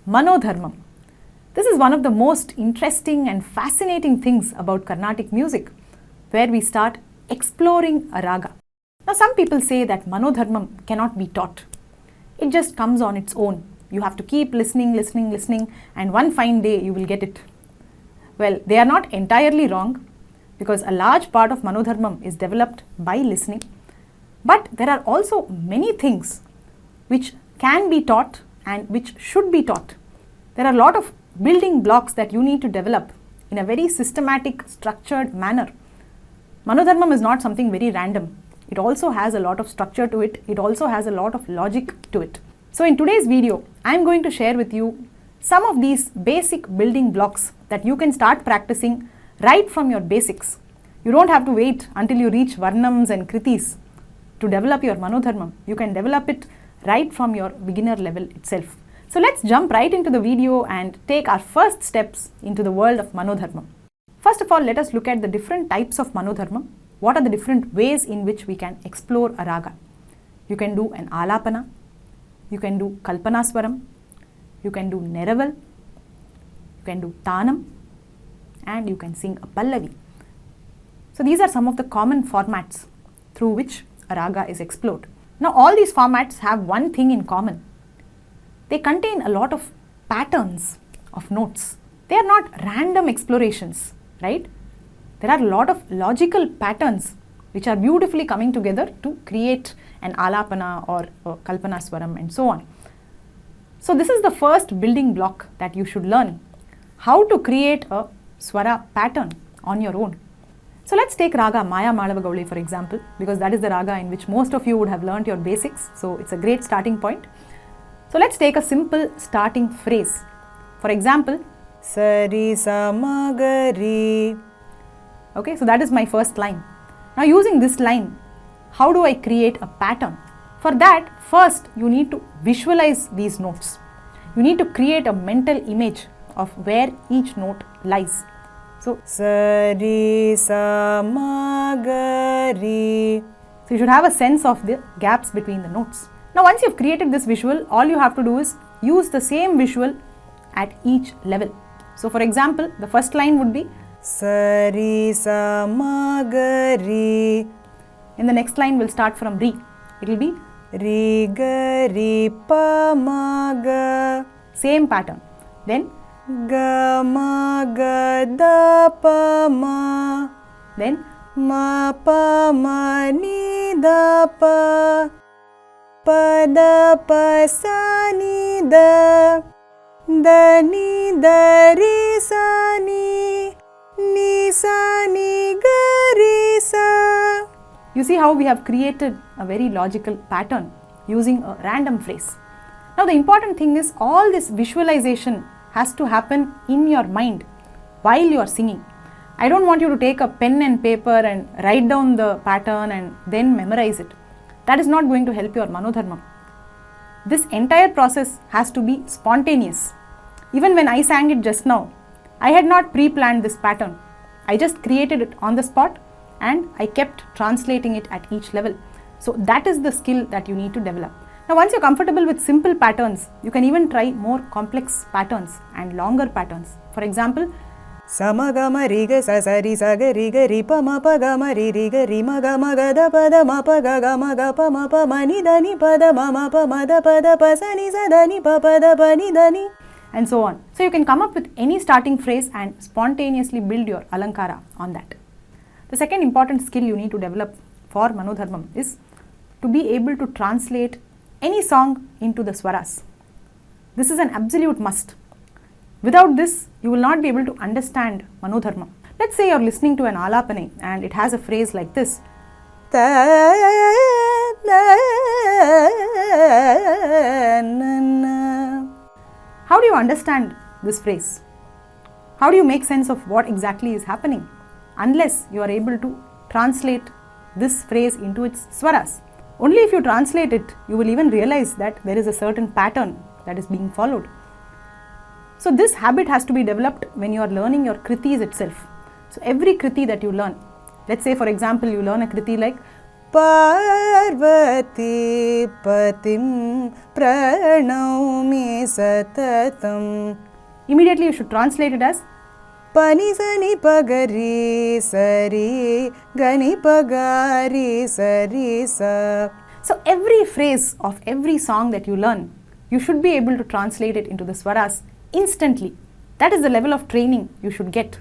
Manodharmam. This is one of the most interesting and fascinating things about Carnatic music, where we start exploring a raga. Now some people say that Manodharmam cannot be taught. It just comes on its own. You have to keep listening, and one fine day you will get it. Well, they are not entirely wrong, because a large part of Manodharmam is developed by listening. But there are also many things which can be taught and which should be taught. There are a lot of building blocks that you need to develop in a very systematic, structured manner. Manodharmam is not something very random. It also has a lot of structure to it. It also has a lot of logic to it. So in today's video, I am going to share with you some of these basic building blocks that you can start practicing right from your basics. You don't have to wait until you reach Varnams and Kritis to develop your Manodharmam. You can develop it right from your beginner level itself. So let's jump right into the video and take our first steps into the world of Manodharmam. First of all, let us look at the different types of Manodharmam. What are the different ways in which we can explore a raga? You can do an alapana, you can do kalpanaswaram, you can do neraval, you can do tanam, and you can sing a pallavi. So these are some of the common formats through which a raga is explored. Now all these formats have one thing in common. They contain a lot of patterns of notes. They are not random explorations, right? There are a lot of logical patterns which are beautifully coming together to create an alapana or a kalpanaswaram and so on. So this is the first building block that you should learn, how to create a swara pattern on your own. So let's take raga Maya Malava Gauli for example, because that is the raga in which most of you would have learnt your basics. So it's a great starting point. So let's take a simple starting phrase. For example, Sari Samagari. Okay, so that is my first line. Now using this line, how do I create a pattern? For that, first you need to visualize these notes. You need to create a mental image of where each note lies. So, Sari Samagari. So you should have a sense of the gaps between the notes. Now once you've created this visual, all you have to do is use the same visual at each level. So for example, the first line would be Sari Samagari. And the next line will start from Ri. It will be Ri Gari Pamaga. Same pattern. Then Gamagadapama. Then Ma Pa Ma Ni Da Pa. Pada Pa Sa Ni Da. Da Ni Da Ri Sa Ni. Ni Sa Ni Ga Ri Sa. You see how we have created a very logical pattern using a random phrase. Now the important thing is all this visualization has to happen in your mind while you are singing. I don't want you to take a pen and paper and write down the pattern and then memorize it. That is not going to help your Manodharmam. This entire process has to be spontaneous. Even when I sang it just now, I had not pre-planned this pattern. I just created it on the spot and I kept translating it at each level. So that is the skill that you need to develop. Now once you're comfortable with simple patterns, you can even try more complex patterns and longer patterns. For example, Samagama Riga Sasari Saga Riga Ripa Mapa Gama Riga Rima Gama Gada Pada Mapa Gama Gapa Mapa Mani Dani Pada Mama Pa Mada Pada Pasani Sadani Papada Pani Dani, and so on. So you can come up with any starting phrase and spontaneously build your alankara on that. The second important skill you need to develop for Manodharmam is to be able to translate any song into the swaras. This is an absolute must. Without this, you will not be able to understand Manodharmam. Let's say you're listening to an alapane and it has a phrase like this. How do you understand this phrase? How do you make sense of what exactly is happening? Unless you are able to translate this phrase into its swaras. Only if you translate it, you will even realize that there is a certain pattern that is being followed. So this habit has to be developed when you are learning your kritis itself. So every kriti that you learn, let's say for example you learn a kriti like Parvati patim pranami satatam. Immediately you should translate it as Pani sani pagari sari gani pagari sari sa. So every phrase of every song that you learn, you should be able to translate it into the swaras instantly. That is the level of training you should get.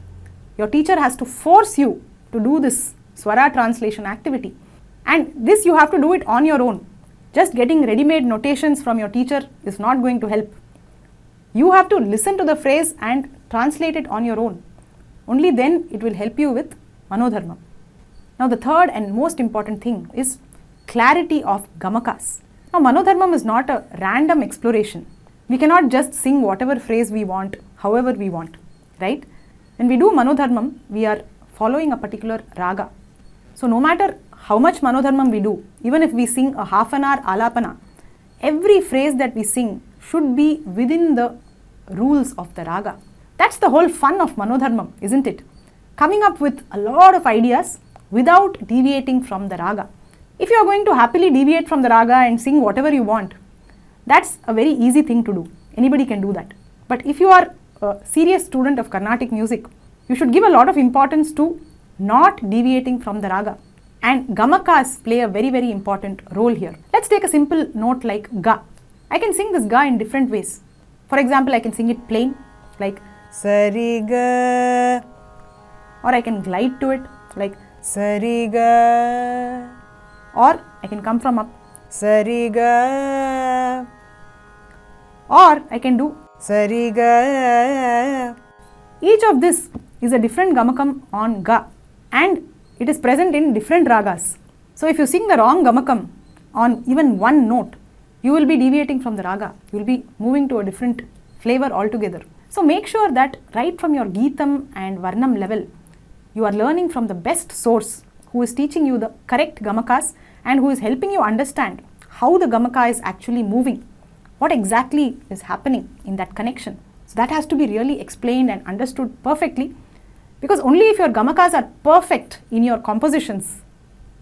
Your teacher has to force you to do this swara translation activity. And this you have to do it on your own. Just getting ready-made notations from your teacher is not going to help. You have to listen to the phrase and translate it on your own. Only then it will help you with Manodharmam. Now the third and most important thing is clarity of Gamakas. Now Manodharmam is not a random exploration. We cannot just sing whatever phrase we want, however we want, right? When we do Manodharmam, we are following a particular raga. So no matter how much Manodharmam we do, even if we sing a half an hour alapana, every phrase that we sing should be within the rules of the raga. That's the whole fun of Manodharmam, isn't it? Coming up with a lot of ideas without deviating from the raga. If you are going to happily deviate from the raga and sing whatever you want, that's a very easy thing to do. Anybody can do that. But if you are a serious student of Carnatic music, you should give a lot of importance to not deviating from the raga. And Gamakas play a very, very important role here. Let's take a simple note like ga. I can sing this ga in different ways. For example, I can sing it plain like Sari ga. Or I can glide to it like Sari ga. Or I can come from up. Sari ga. Or I can do Sari ga. Each of this is a different gamakam on ga, and it is present in different ragas. So if you sing the wrong gamakam on even one note, you will be deviating from the raga. You will be moving to a different flavor altogether. So make sure that right from your Geetam and Varnam level, you are learning from the best source who is teaching you the correct Gamakas and who is helping you understand how the Gamaka is actually moving, what exactly is happening in that connection. So that has to be really explained and understood perfectly, because only if your Gamakas are perfect in your compositions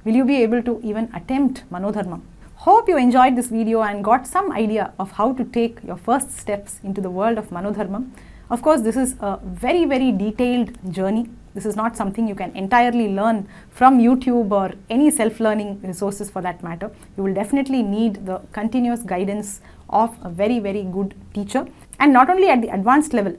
will you be able to even attempt Manodharmam. Hope you enjoyed this video and got some idea of how to take your first steps into the world of Manodharmam. Of course, this is a very, very detailed journey. This is not something you can entirely learn from YouTube or any self-learning resources for that matter. You will definitely need the continuous guidance of a very, very good teacher. And not only at the advanced level,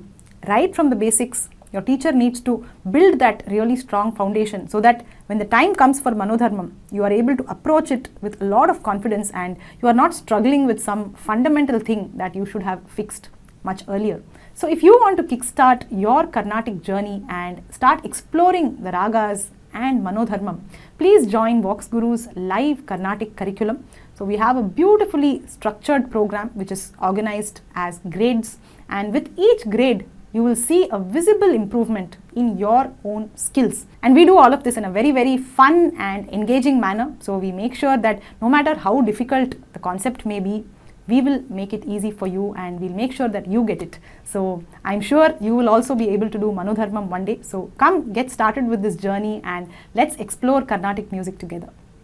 right from the basics, your teacher needs to build that really strong foundation so that when the time comes for Manodharmam, you are able to approach it with a lot of confidence and you are not struggling with some fundamental thing that you should have fixed much earlier. So if you want to kickstart your Carnatic journey and start exploring the ragas and Manodharmam, please join VoxGuru's live Carnatic curriculum. So we have a beautifully structured program which is organized as grades, and with each grade you will see a visible improvement in your own skills. And we do all of this in a very, very fun and engaging manner. So we make sure that no matter how difficult the concept may be, we will make it easy for you and we'll make sure that you get it. So I'm sure you will also be able to do Manodharmam one day. So come get started with this journey and let's explore Carnatic music together.